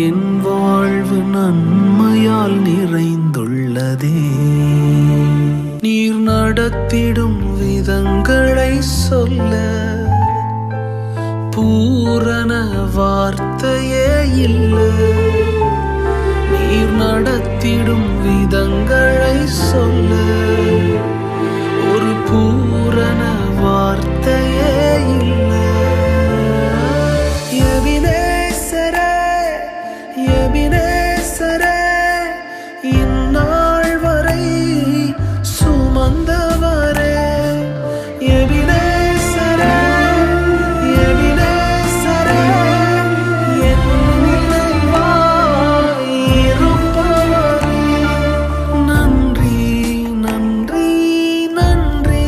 என் வாழ்வு நன்மையால் நிறைந்துள்ளதே. நீர் நடத்திடும் விதங்களை சொல்ல பூரண வார்த்தையே இல்லை. நீர் நடத்திடும் விதங்களை சொல்ல ஒரு பூரண வார்த்தையே இல்லை. எபினேசரே, எபினேசரே, இந்நாள் வரை சுமந்தவரே. எபினேசரே, எபினேசரே, என் நினைவாய் இருப்பவரே. நன்றி, நன்றி, நன்றி.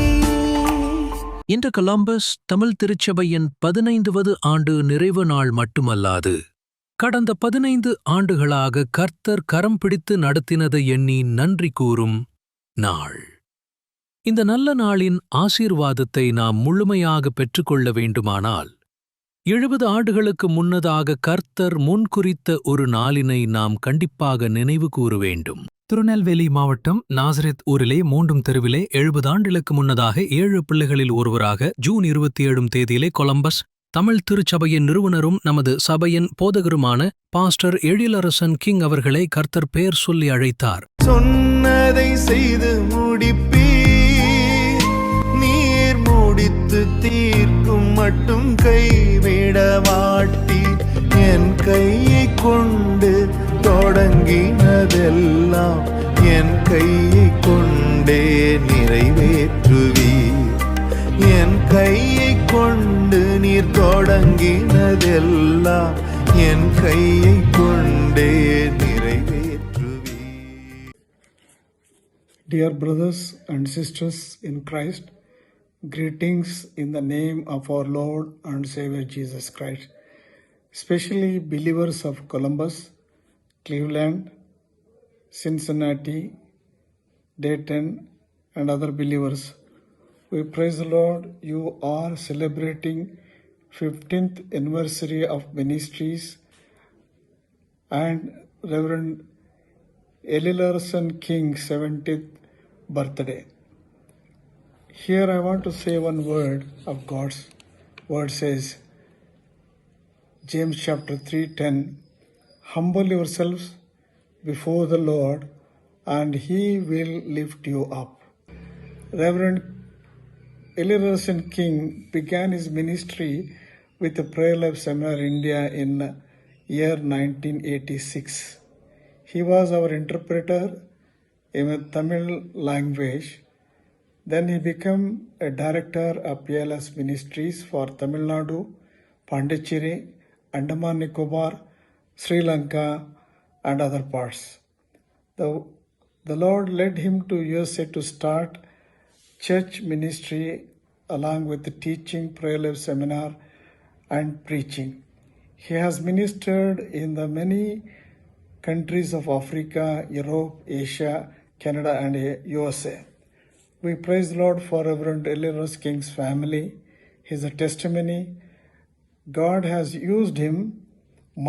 இன்று கொலம்பஸ் தமிழ் திருச்சபையின் 15வது ஆண்டு நிறைவு நாள் மட்டுமல்லாது, கடந்த 15 ஆண்டுகளாக கர்த்தர் கரம் பிடித்து நடத்தினதை எண்ணி நன்றி கூறும் நாள். இந்த நல்ல நாளின் ஆசீர்வாதத்தை நாம் முழுமையாக பெற்றுக்கொள்ள வேண்டுமானால் 70 ஆண்டுகளுக்கு முன்னதாக கர்த்தர் முன்குறித்த ஒரு நாளினை நாம் கண்டிப்பாக நினைவு கூற வேண்டும். திருநெல்வேலி மாவட்டம் நாசரேத் ஊரிலே மூண்டும் தெருவிலே 70 ஆண்டுகளுக்கு முன்னதாக 7 பிள்ளைகளில் ஒருவராக ஜூன் 27 தேதியிலே கொலம்பஸ் தமிழ் திருச்சபையின் நிறுவனரும் நமது சபையின் போதகருமான பாஸ்டர் எழிலரசன் கிங் அவர்களை கர்த்தர் பெயர் சொல்லி அழைத்தார். சொன்னதை செய்து முடிப்பீர், நீர் முடித்து தீர்க்கும் மட்டும் கைவிட மாட்டீர். என் கையை கொண்டு தொடங்கினதெல்லாம் என் கையை கொண்டே நிறைவேற்றுவீர். என் கையை கொண்டு நீர் தொடங்கினதெல்லாம் என் கையை கொண்டே நிறைவேற்றுவீர். Dear brothers and sisters in Christ, greetings in the name of our Lord and Savior Jesus Christ, especially believers of Columbus, Cleveland, Cincinnati, Dayton, and other believers. We praise the Lord. You are celebrating 15th anniversary of ministries and Reverend Elillarson King's 70th birthday. Here I want to say one word of God's word says, James chapter 3:10, humble yourselves before the Lord and He will lift you up. Reverend Elillarson King began his ministry with the Prayer Life Seminar India in year 1986. He was our interpreter in the Tamil language. Then he became a director of PLS Ministries for Tamil Nadu, Pondicherry, Andaman Nicobar, Sri Lanka, and other parts. The Lord led him to USA to start church ministry along with the teaching, prayer life seminar, and preaching. He has ministered in the many countries of Africa, Europe, Asia, Canada, and USA. We praise the Lord for Reverend Elillarson King's family. He is a testimony. God has used him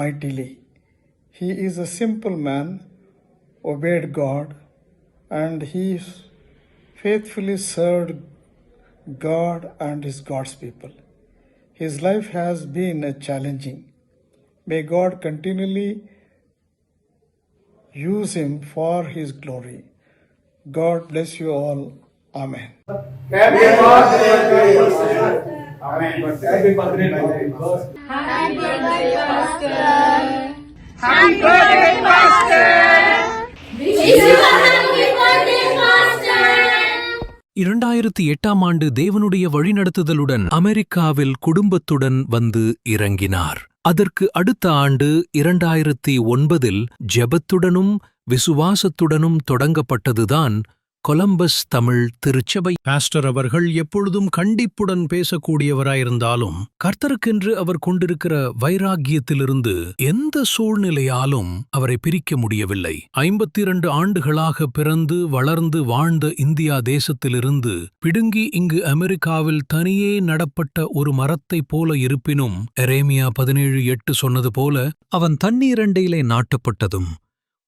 mightily. He is a simple man, obeyed God, and he faithfully served God and his God's people. His life has been challenging. May God continually use him for his glory. God bless you all. Amen. Happy birthday, Pastor. Amen. Happy birthday, Pastor. Happy birthday, Pastor. Happy birthday, Pastor. Wish you a happy birthday, Pastor. 2008ஆம் ஆண்டு தேவனுடைய வழிநடத்துதலுடன் அமெரிக்காவில் குடும்பத்துடன் வந்து இறங்கினார். அதற்கு அடுத்த ஆண்டு 2009 ஜெபத்துடனும் விசுவாசத்துடனும் தொடங்கப்பட்டதுதான் Columbus Tamil திருச்சபை பாஸ்டர் அவர்கள் எப்பொழுதும் கண்டிப்புடன் பேசக்கூடியவராயிருந்தாலும் கர்த்தருக்கென்று அவர் கொண்டிருக்கிற வைராக்கியத்திலிருந்து எந்த சூழ்நிலையாலும் அவரை பிரிக்க முடியவில்லை. 52 ஆண்டுகளாக பிறந்து வளர்ந்து வாழ்ந்த இந்தியா தேசத்திலிருந்து பிடுங்கி இங்கு அமெரிக்காவில் தனியே நடப்பட்ட ஒரு மரத்தைப் போல இருப்பினும் எரேமியா 17:8 சொன்னது போல அவன் தண்ணீரண்டையிலே நாட்டப்பட்டதும்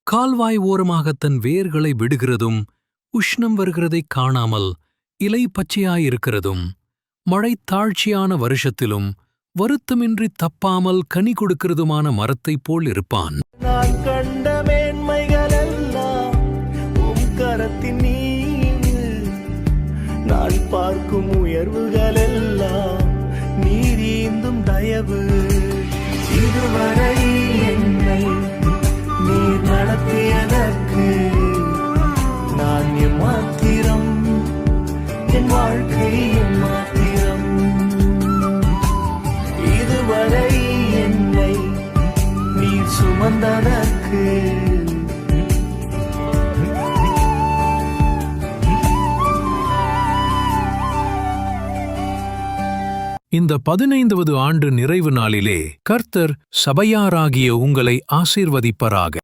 கால்வாய் ஓரமாக தன் வேர்களை விடுகிறதும் உஷ்ணம் வருகிறதைக் காணாமல் இலை பச்சையாயிருக்கிறதும் மழை தாழ்ச்சியான வருஷத்திலும் வருத்தமின்றி தப்பாமல் கனி கொடுக்கிறதுமான மரத்தைப் போல் இருப்பான். நான் கண்ட மேன்மைகளெல்லாம் உம் கரத்தின் நீவு, நான் பார்க்கும் உயர்வுகளெல்லாம் நீரீந்தும் தயவு. இதுவரை என்னை நீர் நடத்தியதற்கு நான் எம்மாத்திரம், என் வாழ்க்கை எம்மாத்திரம். இதுவரை என்னை நீர் சுமந்ததற்கு இந்த 15வது ஆண்டு நிறைவு நாளிலே கர்த்தர் சபையாராகிய உங்களை ஆசீர்வதிப்பராக.